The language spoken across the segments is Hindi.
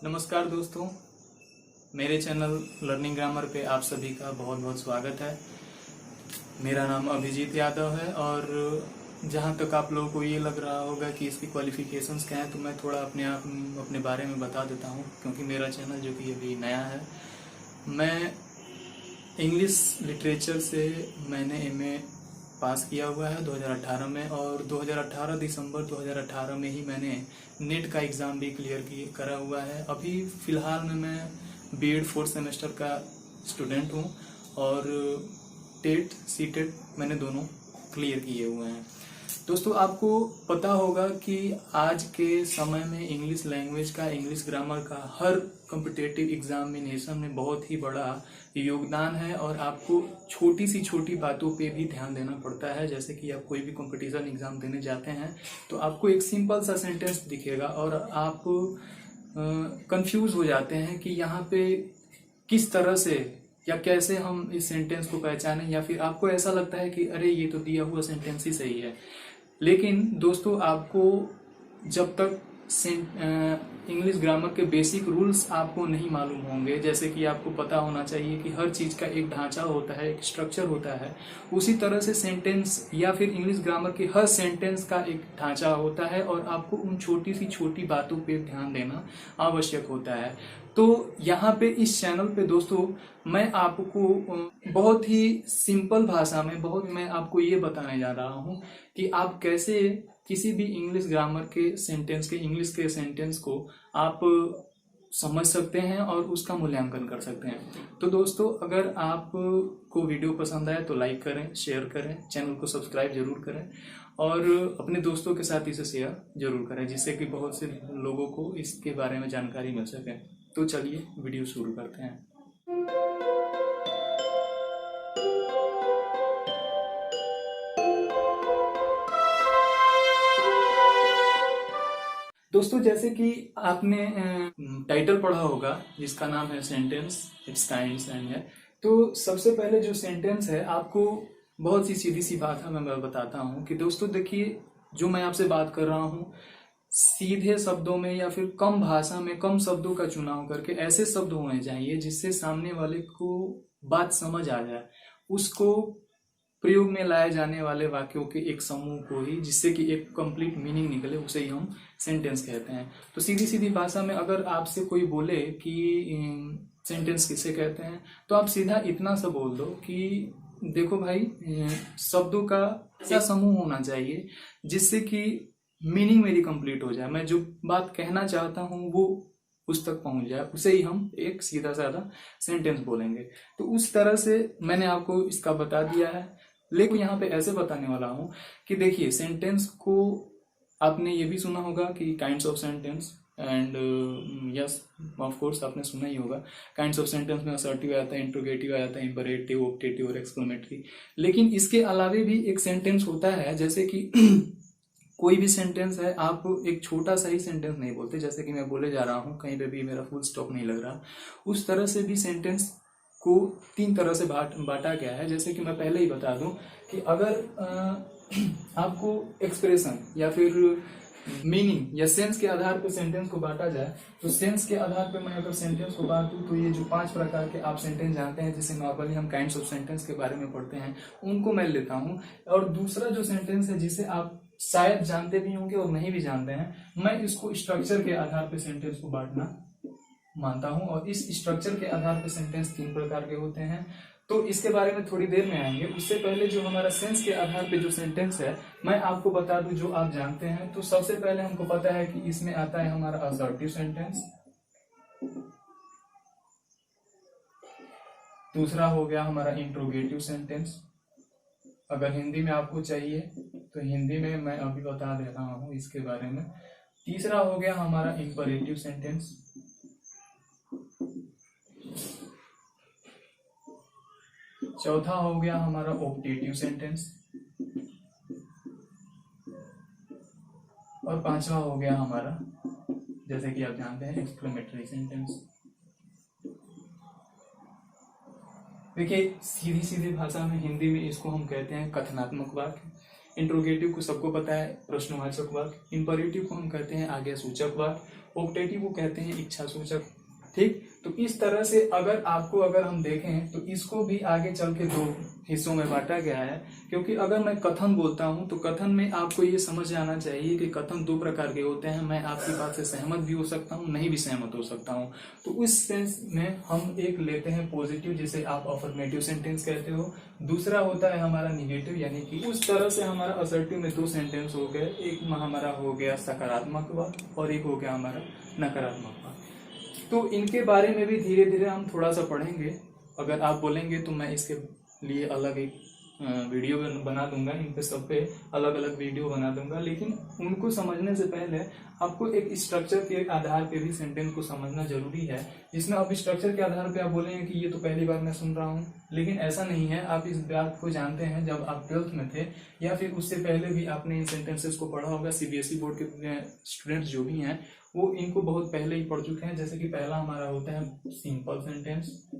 नमस्कार दोस्तों, मेरे चैनल लर्निंग ग्रामर पे आप सभी का बहुत बहुत स्वागत है। मेरा नाम अभिजीत यादव है और जहाँ तक आप लोगों को ये लग रहा होगा कि इसकी क्वालिफिकेशंस क्या हैं, तो मैं थोड़ा अपने बारे में बता देता हूँ, क्योंकि मेरा चैनल जो कि अभी नया है। मैं इंग्लिश लिटरेचर से मैंने एमए पास किया हुआ है 2018 में, और 2018 दिसंबर 2018 में ही मैंने नेट का एग्ज़ाम भी क्लियर करा हुआ है। अभी फ़िलहाल में मैं बीएड 4th सेमेस्टर का स्टूडेंट हूँ और टेट सीटेट मैंने दोनों क्लियर किए हुए हैं। दोस्तों, आपको पता होगा कि आज के समय में इंग्लिश लैंग्वेज का, इंग्लिश ग्रामर का हर कॉम्पिटिटिव एग्जामिनेशन में बहुत ही बड़ा योगदान है और आपको छोटी सी छोटी बातों पे भी ध्यान देना पड़ता है। जैसे कि आप कोई भी कंपटीशन एग्जाम देने जाते हैं तो आपको एक सिंपल सा सेंटेंस दिखेगा और आप कंफ्यूज हो जाते हैं कि यहाँ पे किस तरह से या कैसे हम इस सेंटेंस को पहचानें, या फिर आपको ऐसा लगता है कि अरे ये तो दिया हुआ सेंटेंस ही सही है। लेकिन दोस्तों, आपको जब तक इंग्लिश ग्रामर के बेसिक रूल्स आपको नहीं मालूम होंगे, जैसे कि आपको पता होना चाहिए कि हर चीज का एक ढांचा होता है, एक स्ट्रक्चर होता है, उसी तरह से सेंटेंस या फिर इंग्लिश ग्रामर के हर सेंटेंस का एक ढांचा होता है और आपको उन छोटी सी छोटी बातों पे ध्यान देना आवश्यक होता है। तो यहाँ पे इस चैनल पे दोस्तों मैं आपको बहुत ही सिंपल भाषा में मैं आपको ये बताने जा रहा हूँ कि आप कैसे किसी भी इंग्लिश ग्रामर के सेंटेंस के, इंग्लिश के सेंटेंस को आप समझ सकते हैं और उसका मूल्यांकन कर सकते हैं। तो दोस्तों, अगर आपको वीडियो पसंद आए तो लाइक करें, शेयर करें, चैनल को सब्सक्राइब जरूर करें और अपने दोस्तों के साथ इसे शेयर जरूर करें, जिससे कि बहुत से लोगों को इसके बारे में जानकारी मिल सके। तो चलिए वीडियो शुरू करते हैं। दोस्तों, जैसे कि आपने टाइटल पढ़ा होगा जिसका नाम है सेंटेंस, इट्स काइंड्स एंड है। तो सबसे पहले जो सेंटेंस है, आपको बहुत सी सीधी सी बात है, मैं बताता हूँ कि दोस्तों देखिए, जो मैं आपसे बात कर रहा हूँ सीधे शब्दों में या फिर कम भाषा में कम शब्दों का चुनाव करके ऐसे शब्द होने चाहिए जिससे सामने वाले को बात समझ आ जाए, उसको प्रयोग में लाए जाने वाले वाक्यों के एक समूह को ही, जिससे कि एक कंप्लीट मीनिंग निकले, उसे ही हम सेंटेंस कहते हैं। तो सीधी सीधी भाषा में अगर आपसे कोई बोले कि सेंटेंस किसे कहते हैं, तो आप सीधा इतना सा बोल दो कि देखो भाई, शब्दों का ऐसा समूह होना चाहिए जिससे कि मीनिंग मेरी कंप्लीट हो जाए, मैं जो बात कहना चाहता हूँ वो उस तक पहुंच जाए, उसे ही हम एक सीधा साधा सेंटेंस बोलेंगे। तो उस तरह से मैंने आपको इसका बता दिया है, लेकिन यहाँ पे ऐसे बताने वाला हूँ कि देखिए, सेंटेंस को आपने ये भी सुना होगा कि kinds of sentence and yes of course आपने सुना ही होगा। काइंड्स ऑफ सेंटेंस में असर्टिव आता है, इंट्रोगेटिव आता है, इंपरेटिव, ऑप्टेटिव और एक्सक्लेमेटरी। लेकिन इसके अलावे भी एक सेंटेंस होता है, जैसे कि कोई भी सेंटेंस है, आप एक छोटा सा ही सेंटेंस नहीं बोलते, जैसे कि मैं बोले जा रहा हूँ, कहीं पे भी मेरा फुल स्टॉप नहीं लग रहा, उस तरह से भी सेंटेंस को 3 तरह से बांटा गया है। जैसे कि मैं पहले ही बता दूं कि अगर आपको एक्सप्रेशन या फिर मीनिंग या सेंस के आधार पर सेंटेंस को बांटा जाए, तो सेंस के आधार पर मैं अगर सेंटेंस को बांटूं तो ये जो 5 प्रकार के आप सेंटेंस जानते हैं, जिसे नॉर्मली हम काइंड्स ऑफ सेंटेंस के बारे में पढ़ते हैं, उनको मैं लेता हूं। और दूसरा जो सेंटेंस है, जिसे आप शायद जानते भी होंगे और नहीं भी जानते हैं, मैं इसको स्ट्रक्चर के आधार पर सेंटेंस को बांटना मानता हूं। और इस स्ट्रक्चर के आधार पर सेंटेंस 3 प्रकार के होते हैं, तो इसके बारे में थोड़ी देर में आएंगे। उससे पहले जो हमारा सेंस के आधार पे जो सेंटेंस है, मैं आपको बता दूं जो आप जानते हैं। तो सबसे पहले हमको पता है कि इसमें आता है हमारा असर्टिव सेंटेंस, दूसरा हो गया हमारा इंट्रोगेटिव सेंटेंस। अगर हिंदी में आपको चाहिए तो हिंदी में मैं अभी बता दे रहा हूं इसके बारे में। तीसरा हो गया हमारा इंपरेटिव सेंटेंस, चौथा हो गया हमारा ऑप्टेटिव सेंटेंस, और 5वां हो गया हमारा, जैसे कि आप जानते हैं, एक्सक्लेमेटरी सेंटेंस। देखिए, सीधी सीधी भाषा में हिंदी में इसको हम कहते हैं कथनात्मक वाक्य। इंट्रोगेटिव को सबको पता है, प्रश्नवाचक वाक्य। इंपरेटिव को हम कहते हैं आज्ञा सूचक वाक्य, ऑक्टेटिव को कहते हैं इच्छा सूचक। ठीक, तो इस तरह से अगर हम देखें तो इसको भी आगे चल के 2 हिस्सों में बांटा गया है, क्योंकि अगर मैं कथन बोलता हूं तो कथन में आपको ये समझ आना चाहिए कि कथन 2 प्रकार के होते हैं। मैं आपकी बात से सहमत भी हो सकता हूं, नहीं भी सहमत हो सकता हूं। तो उस सेंस में हम एक लेते हैं पॉजिटिव, जिसे आप अफर्मेटिव सेंटेंस कहते हो। दूसरा होता है हमारा निगेटिव, यानी कि उस तरह से हमारा असर्टिव में 2 सेंटेंस हो गए। एक हमारा हो गया सकारात्मक वाक्य और एक हो गया हमारा नकारात्मक वाक्य। तो इनके बारे में भी धीरे धीरे हम थोड़ा सा पढ़ेंगे। अगर आप बोलेंगे तो मैं इसके लिए अलग एक वीडियो बना दूंगा, इन पे सब पे अलग अलग वीडियो बना दूंगा। लेकिन उनको समझने से पहले आपको एक स्ट्रक्चर के आधार पे भी सेंटेंस को समझना जरूरी है, जिसमें अब स्ट्रक्चर के आधार पे आप बोलेंगे कि ये तो पहली बार मैं सुन रहा हूँ, लेकिन ऐसा नहीं है। आप इस बात को जानते हैं जब आप 12th में थे, या फिर उससे पहले भी आपने इन सेंटेंसेस को पढ़ा होगा। सीबीएसई बोर्ड के स्टूडेंट्स जो भी हैं वो इनको बहुत पहले ही पढ़ चुके हैं। जैसे कि पहला हमारा होता है सिंपल सेंटेंस।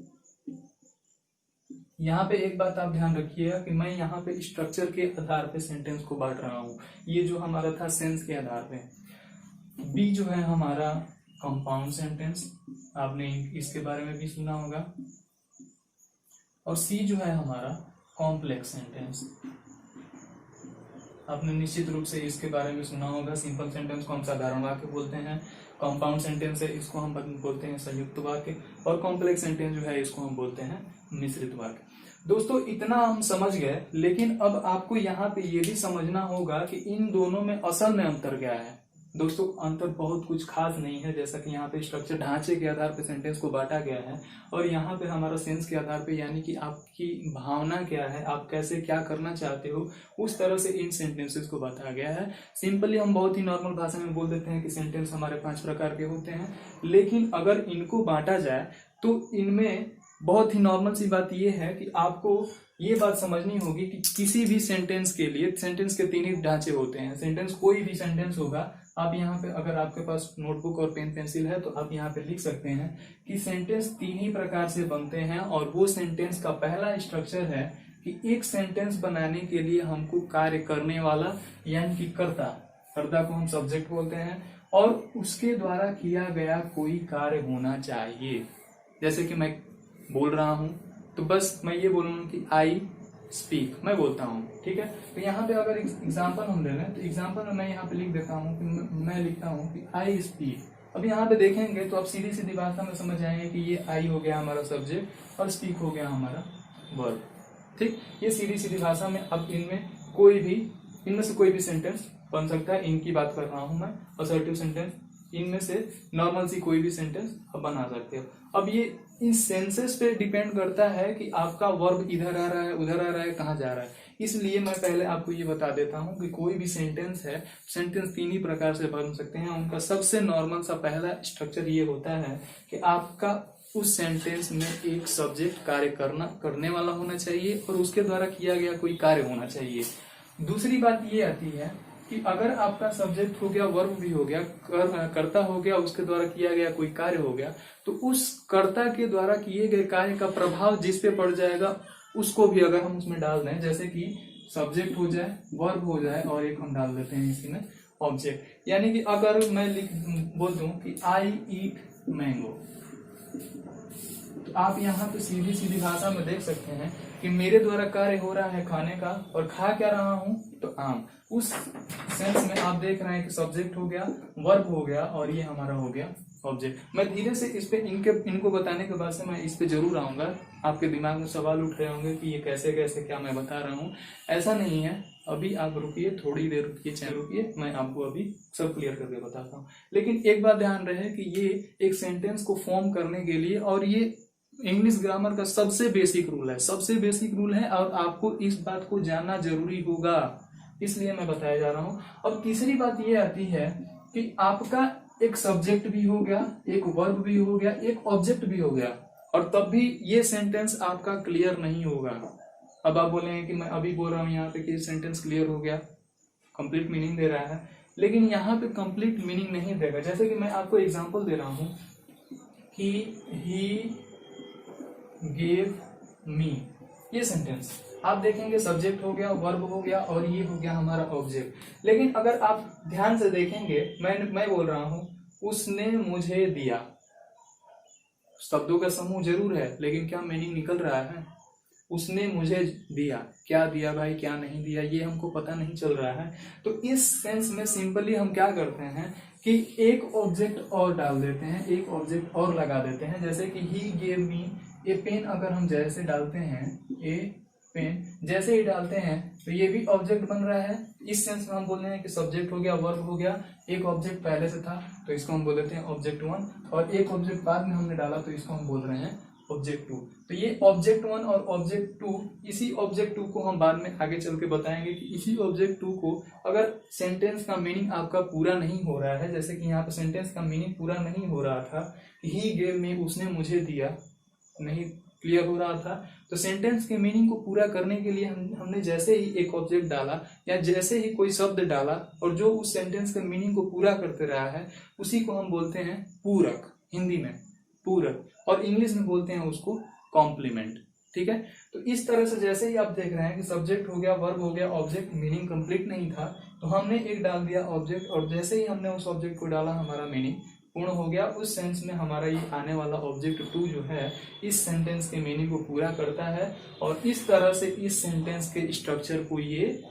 यहाँ पे एक बात आप ध्यान रखिएगा कि मैं यहाँ पे स्ट्रक्चर के आधार पे सेंटेंस को बांट रहा हूँ। ये जो हमारा था सेंस के आधार पे। बी जो है हमारा कंपाउंड सेंटेंस, आपने इसके बारे में भी सुना होगा। और सी जो है हमारा कॉम्प्लेक्स सेंटेंस, आपने निश्चित रूप से इसके बारे में सुना होगा। सिंपल सेंटेंस को हम साधारण वाक्य बोलते हैं, कंपाउंड सेंटेंस है इसको हम बोलते हैं संयुक्त वाक्य, और कॉम्प्लेक्स सेंटेंस जो है इसको हम बोलते हैं मिश्रित वाक्य। दोस्तों इतना हम समझ गए, लेकिन अब आपको यहाँ पे ये भी समझना होगा कि इन दोनों में असल में अंतर क्या है। दोस्तों अंतर बहुत कुछ खास नहीं है। जैसा कि यहाँ पे स्ट्रक्चर ढांचे के आधार पे सेंटेंस को बांटा गया है, और यहाँ पे हमारा सेंस के आधार पे, यानी कि आपकी भावना क्या है, आप कैसे क्या करना चाहते हो, उस तरह से इन सेंटेंसेस को बताया गया है। सिंपली हम बहुत ही नॉर्मल भाषा में बोल देते हैं कि सेंटेंस हमारे 5 प्रकार के होते हैं। लेकिन अगर इनको बांटा जाए तो इनमें बहुत ही नॉर्मल सी बात यह है कि आपको ये बात समझनी होगी कि किसी भी सेंटेंस के लिए सेंटेंस के 3 ही ढांचे होते हैं। सेंटेंस कोई भी सेंटेंस होगा, आप यहाँ पे अगर आपके पास नोटबुक और पेन पेंसिल है तो आप यहाँ पे लिख सकते हैं कि सेंटेंस 3 ही प्रकार से बनते हैं। और वो सेंटेंस का पहला स्ट्रक्चर है कि एक सेंटेंस बनाने के लिए हमको कार्य करने वाला यानी कि कर्ता को हम सब्जेक्ट बोलते हैं, और उसके द्वारा किया गया कोई कार्य होना चाहिए। जैसे कि मैं बोल रहा हूं तो बस मैं ये बोलूंगा कि आई स्पीक, मैं बोलता हूं, ठीक है। तो यहाँ पे अगर एग्जांपल हम ले लें तो एग्जांपल में मैं यहाँ पे लिख देता हूँ कि मैं लिखता हूँ कि आई स्पीक। अब यहाँ पे देखेंगे तो आप सीधी सीधी भाषा में समझ आएंगे कि ये आई हो गया हमारा सब्जेक्ट और स्पीक हो गया हमारा वर्ब। ठीक, ये सीधी सीधी भाषा में। अब इनमें से कोई भी सेंटेंस बन सकता है। इनकी बात कर रहा हूं मैं, असर्टिव सेंटेंस। इनमें से नॉर्मल सी कोई भी सेंटेंस आप बना सकते हो। अब ये इन सेंसेस पे डिपेंड करता है कि आपका वर्ब इधर आ रहा है, उधर आ रहा है, कहाँ जा रहा है। इसलिए मैं पहले आपको ये बता देता हूँ कि कोई भी सेंटेंस है, सेंटेंस 3 ही प्रकार से बन सकते हैं। उनका सबसे नॉर्मल सा पहला स्ट्रक्चर ये होता है कि आपका उस सेंटेंस में एक सब्जेक्ट कार्य करने वाला होना चाहिए और उसके द्वारा किया गया कोई कार्य होना चाहिए। दूसरी बात ये आती है कि अगर आपका सब्जेक्ट हो गया, वर्ब भी हो गया, कर्ता हो गया, उसके द्वारा किया गया कोई कार्य हो गया, तो उस कर्ता के द्वारा किए गए कार्य का प्रभाव जिस पे पड़ जाएगा उसको भी अगर हम उसमें डाल दें, जैसे कि सब्जेक्ट हो जाए, वर्ब हो जाए, और एक हम डाल देते हैं इसमें ऑब्जेक्ट। यानी कि अगर मैं बोल दूं कि आई ईट मैंगो, तो आप यहाँ पे सीधी सीधी भाषा में देख सकते हैं कि मेरे द्वारा कार्य हो रहा है खाने का, और खा क्या रहा हूं तो आम। उस सेंस में आप देख रहे हैं कि सब्जेक्ट हो गया, वर्ब हो गया, और ये हमारा हो गया ऑब्जेक्ट। मैं धीरे से इस पे इनको बताने के बाद से मैं इस पे जरूर आऊंगा। आपके दिमाग में सवाल उठ रहे होंगे कि ये कैसे कैसे क्या मैं बता रहा हूँ। ऐसा नहीं है, अभी आप रुकिए, थोड़ी देर रुकिए, चैनल रुकिए, मैं आपको अभी सब क्लियर करके बताता हूँ। लेकिन एक बात ध्यान रहे कि ये एक सेंटेंस को फॉर्म करने के लिए, और ये इंग्लिश ग्रामर का सबसे बेसिक रूल है, सबसे बेसिक रूल है, और आपको इस बात को जानना जरूरी होगा, इसलिए मैं बताया जा रहा हूं। और तीसरी बात ये आती है कि आपका एक सब्जेक्ट भी हो गया, एक वर्ब भी हो गया, एक ऑब्जेक्ट भी हो गया, और तब भी ये सेंटेंस आपका क्लियर नहीं होगा। अब आप बोलेंगे कि मैं अभी बोल रहा हूं यहाँ पे कि सेंटेंस क्लियर हो गया, कंप्लीट मीनिंग दे रहा है, लेकिन यहाँ पे कंप्लीट मीनिंग नहीं देगा। जैसे कि मैं आपको एग्जांपल दे रहा हूं कि ही गेव मी, ये सेंटेंस आप देखेंगे सब्जेक्ट हो गया, वर्ब हो गया, और ये हो गया हमारा ऑब्जेक्ट। लेकिन अगर आप ध्यान से देखेंगे, मैं बोल रहा हूं उसने मुझे दिया। शब्दों का समूह जरूर है, लेकिन क्या मीनिंग निकल रहा है? उसने मुझे दिया, क्या दिया भाई, क्या नहीं दिया, ये हमको पता नहीं चल रहा है। तो इस सेंस में सिंपली हम क्या करते हैं कि एक ऑब्जेक्ट और डाल देते हैं, एक ऑब्जेक्ट और लगा देते हैं। जैसे कि he gave me A pen, अगर हम जैसे डालते हैं ए पेन, जैसे ही डालते हैं तो ये भी ऑब्जेक्ट बन रहा है। इस सेंस में हम बोल रहे हैं कि सब्जेक्ट हो गया, वर्ब हो गया, एक ऑब्जेक्ट पहले से था तो इसको हम बोल देते हैं ऑब्जेक्ट 1, और एक ऑब्जेक्ट बाद में हमने डाला तो इसको हम बोल रहे हैं ऑब्जेक्ट 2। तो ये ऑब्जेक्ट 1 और ऑब्जेक्ट 2, इसी ऑब्जेक्ट 2 को हम बाद में आगे चल के बताएंगे कि इसी ऑब्जेक्ट 2 को अगर सेंटेंस का मीनिंग आपका पूरा नहीं हो रहा है, जैसे कि यहाँ पे सेंटेंस का मीनिंग पूरा नहीं हो रहा था, ही गेव मी, उसने मुझे दिया, नहीं क्लियर हो रहा था, तो सेंटेंस के मीनिंग को पूरा करने के लिए हमने जैसे ही एक ऑब्जेक्ट डाला या जैसे ही कोई शब्द डाला और जो उस सेंटेंस के मीनिंग को पूरा करते रहा है, उसी को हम बोलते हैं पूरक, हिंदी में पूरक, और इंग्लिश में बोलते हैं उसको कॉम्प्लीमेंट। ठीक है, तो इस तरह से जैसे ही आप देख रहे हैं कि सब्जेक्ट हो गया, वर्ब हो गया, ऑब्जेक्ट, मीनिंग कंप्लीट नहीं था तो हमने एक डाल दिया ऑब्जेक्ट, और जैसे ही हमने उस ऑब्जेक्ट को डाला हमारा मीनिंग पूर्ण हो गया। उस सेंस में हमारा ये आने वाला ऑब्जेक्ट 2 जो है इस सेंटेंस के मीनिंग को पूरा करता है, और इस तरह से इस सेंटेंस के स्ट्रक्चर को ये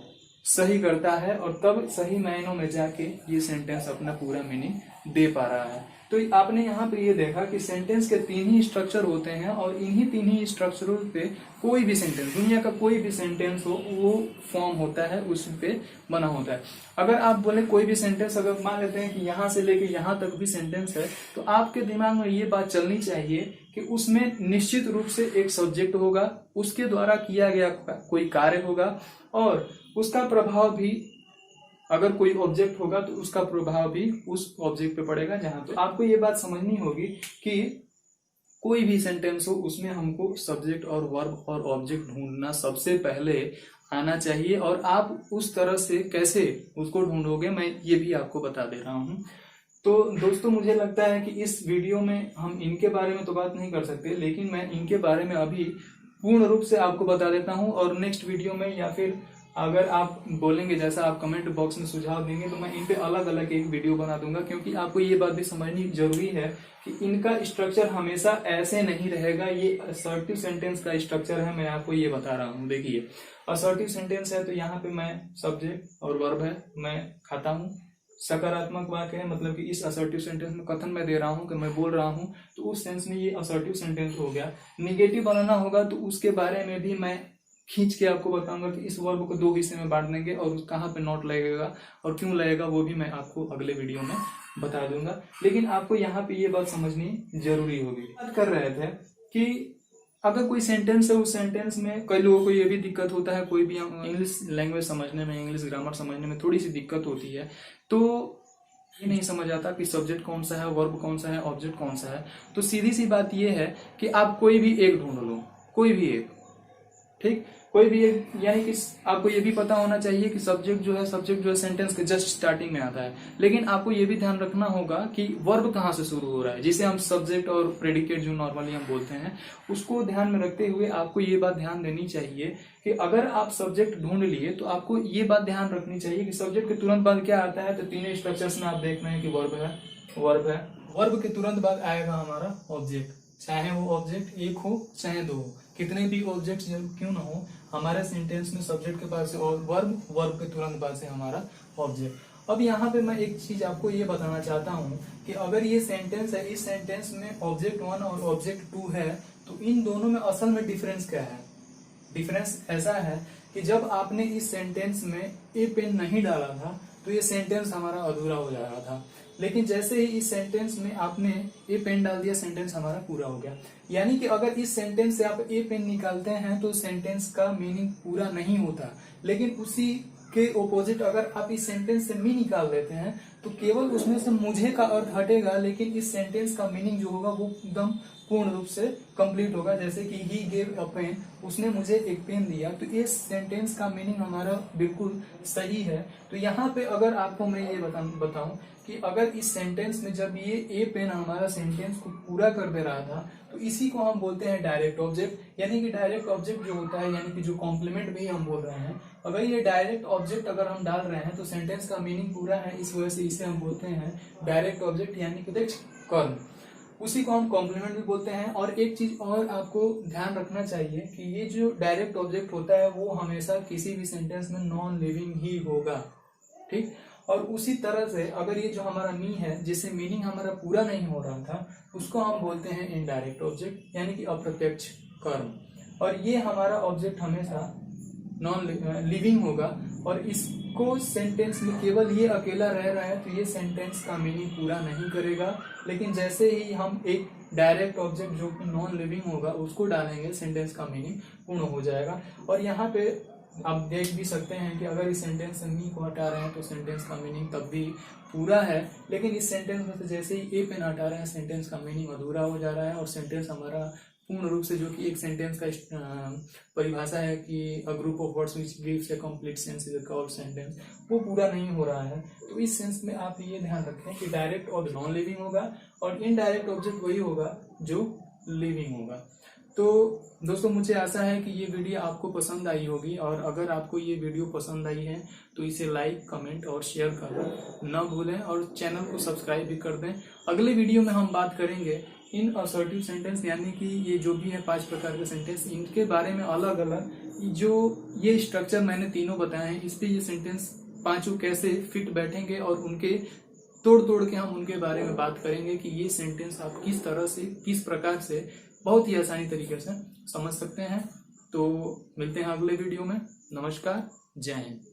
सही करता है, और तब सही मायनों में जाके ये सेंटेंस अपना पूरा मीनिंग दे पा रहा है। तो आपने यहाँ पे ये देखा कि सेंटेंस के 3 ही स्ट्रक्चर होते हैं, और इन्हीं 3 ही स्ट्रक्चरों पे कोई भी सेंटेंस, दुनिया का कोई भी सेंटेंस हो वो फॉर्म होता है, उस पे बना होता है। अगर आप बोले कोई भी सेंटेंस, अगर मान लेते हैं कि यहाँ से लेके यहाँ तक भी सेंटेंस है, तो आपके दिमाग में ये बात चलनी चाहिए कि उसमें निश्चित रूप से एक सब्जेक्ट होगा, उसके द्वारा किया गया कोई कार्य होगा, और उसका प्रभाव भी, अगर कोई ऑब्जेक्ट होगा तो उसका प्रभाव भी उस ऑब्जेक्ट पे पड़ेगा जहां पे। आपको ये बात समझनी होगी कि कोई भी सेंटेंस हो उसमें हमको सब्जेक्ट और वर्ब और ऑब्जेक्ट ढूंढना सबसे पहले आना चाहिए, और आप उस तरह से कैसे उसको ढूंढोगे मैं ये भी आपको बता दे रहा हूँ। तो दोस्तों, मुझे लगता है कि इस वीडियो में हम इनके बारे में तो बात नहीं कर सकते, लेकिन मैं इनके बारे में अभी पूर्ण रूप से आपको बता देता हूँ, और नेक्स्ट वीडियो में या फिर अगर आप बोलेंगे, जैसा आप कमेंट बॉक्स में सुझाव देंगे, तो मैं इन पे अलग अलग एक वीडियो बना दूंगा, क्योंकि आपको ये बात भी समझनी जरूरी है कि इनका स्ट्रक्चर हमेशा ऐसे नहीं रहेगा। ये असर्टिव सेंटेंस का स्ट्रक्चर है, मैं आपको ये बता रहा हूँ। देखिए, असर्टिव सेंटेंस है तो यहाँ पे मैं सब्जेक्ट और वर्ब है, मैं खाता हूँ। सकारात्मक वाक्य है, मतलब कि इस असर्टिव सेंटेंस में कथन मैं दे रहा हूँ कि मैं बोल रहा हूँ, तो उस सेंस में ये असर्टिव सेंटेंस हो गया। निगेटिव बनाना होगा तो उसके बारे में भी मैं खींच के आपको बताऊंगा कि इस वर्ब को 2 हिस्से में बांट देंगे, और कहाँ पे नॉट लगेगा और क्यों लगेगा वो भी मैं आपको अगले वीडियो में बता दूंगा। लेकिन आपको यहाँ पे ये बात समझनी जरूरी होगी। बात कर रहे थे कि अगर कोई सेंटेंस है, उस सेंटेंस में कई लोगों को ये भी दिक्कत होता है, कोई भी इंग्लिश लैंग्वेज समझने में, इंग्लिश ग्रामर समझने में थोड़ी सी दिक्कत होती है, तो ये नहीं समझ आता कि सब्जेक्ट कौन सा है, वर्ब कौन सा है, ऑब्जेक्ट कौन सा है। तो सीधी सी बात ये है कि आप कोई भी एक ढूंढ लो, कोई भी एक, ठीक, कोई भी एक, यानी कि आपको ये भी पता होना चाहिए कि सब्जेक्ट जो है सेंटेंस के जस्ट स्टार्टिंग में आता है, लेकिन आपको ये भी ध्यान रखना होगा कि वर्ब कहाँ से शुरू हो रहा है, जिसे हम सब्जेक्ट और प्रेडिकेट जो नॉर्मली हम बोलते हैं, उसको ध्यान में रखते हुए आपको ये बात ध्यान देनी चाहिए कि अगर आप सब्जेक्ट ढूंढ लिए तो आपको ये बात ध्यान रखनी चाहिए कि सब्जेक्ट के तुरंत बाद क्या आता है। तो 3 स्ट्रक्चर्स में आप देख रहे हैं कि वर्ब है, वर्ब के तुरंत बाद आएगा हमारा ऑब्जेक्ट, चाहे वो ऑब्जेक्ट एक हो चाहे 2 हो, कितने भी ऑब्जेक्ट क्यों ना हो, हमारे सेंटेंस में सब्जेक्ट के पास से वर्ब के तुरंत बाद से हमारा ऑब्जेक्ट। अब यहाँ पे मैं एक चीज आपको ये बताना चाहता हूँ कि अगर ये सेंटेंस है, इस सेंटेंस में ऑब्जेक्ट 1 और ऑब्जेक्ट 2 है, तो इन दोनों में असल में डिफरेंस क्या है? डिफरेंस ऐसा है कि जब आपने इस सेंटेंस में ए पेन नहीं डाला था तो ये सेंटेंस हमारा अधूरा हो जा रहा था, लेकिन जैसे ही इस सेंटेंस में आपने ए पेन डाल दिया, सेंटेंस हमारा पूरा हो गया। यानी कि अगर इस सेंटेंस से आप ए पेन निकालते हैं तो सेंटेंस का मीनिंग पूरा नहीं होता, लेकिन उसी के ओपोजिट अगर आप इस सेंटेंस से मी निकाल देते हैं तो केवल उसमें से मुझे का अर्थ हटेगा, लेकिन इस सेंटेंस का मीनिंग जो होगा वो एकदम पूर्ण रूप से कंप्लीट होगा। जैसे कि ही गेव अ पेन, उसने मुझे एक पेन दिया, तो इस सेंटेंस का मीनिंग हमारा बिल्कुल सही है। तो यहाँ पे अगर आपको मैं ये बताऊं कि अगर इस सेंटेंस में जब ये ए पेन हमारा सेंटेंस को पूरा कर दे रहा था, तो इसी को हम बोलते हैं डायरेक्ट ऑब्जेक्ट। यानी कि डायरेक्ट ऑब्जेक्ट जो होता है, यानी कि जो कॉम्प्लीमेंट भी हम बोल रहे हैं, अगर ये डायरेक्ट ऑब्जेक्ट अगर हम डाल रहे हैं तो सेंटेंस का मीनिंग पूरा है, इस वजह से इसे हम बोलते हैं डायरेक्ट ऑब्जेक्ट यानी प्रत्यक्ष कर्म। उसी को हम कॉम्प्लीमेंट भी बोलते हैं। और एक चीज और आपको ध्यान रखना चाहिए कि ये जो डायरेक्ट ऑब्जेक्ट होता है वो हमेशा किसी भी सेंटेंस में नॉन लिविंग ही होगा, ठीक। और उसी तरह से अगर ये जो हमारा मी है जिससे मीनिंग हमारा पूरा नहीं हो रहा था उसको हम बोलते हैं इनडायरेक्ट ऑब्जेक्ट यानी कि अप्रत्यक्ष कर्म। और ये हमारा ऑब्जेक्ट हमेशा नॉन लिविंग होगा और इसको सेंटेंस में केवल ये अकेला रह रहा है तो ये सेंटेंस का मीनिंग पूरा नहीं करेगा। लेकिन जैसे ही हम एक डायरेक्ट ऑब्जेक्ट जो कि नॉन लिविंग होगा उसको डालेंगे सेंटेंस का मीनिंग पूर्ण हो जाएगा। और यहाँ पे आप देख भी सकते हैं कि अगर इस सेंटेंस से मी को हटा रहे हैं तो सेंटेंस का मीनिंग तब भी पूरा है, लेकिन इस सेंटेंस में से जैसे ही ए पेन हटा रहे हैं सेंटेंस का मीनिंग अधूरा हो जा रहा है और सेंटेंस हमारा पूर्ण रूप से, जो कि एक सेंटेंस का परिभाषा है कि a group of words which gives a complete sense is a called sentence, वो पूरा नहीं हो रहा है। तो इस सेंस में आप ये ध्यान रखें कि डायरेक्ट और नॉन लिविंग होगा और इनडायरेक्ट ऑब्जेक्ट वही होगा जो लिविंग होगा। तो दोस्तों मुझे आशा है कि ये वीडियो आपको पसंद आई होगी और अगर आपको ये वीडियो पसंद आई है तो इसे लाइक, कमेंट और शेयर करना न भूलें और चैनल को सब्सक्राइब भी कर दें। अगले वीडियो में हम बात करेंगे इन असर्टिव सेंटेंस यानी कि ये जो भी है 5 प्रकार के सेंटेंस, इनके बारे में अलग अलग जो ये स्ट्रक्चर मैंने तीनों बताए हैं इस पे ये सेंटेंस पांचों कैसे फिट बैठेंगे और उनके तोड़ के हम उनके बारे में बात करेंगे कि ये सेंटेंस आप किस तरह से, किस प्रकार से बहुत ही आसानी तरीके से समझ सकते हैं। तो मिलते हैं अगले वीडियो में। नमस्कार, जय हिंद।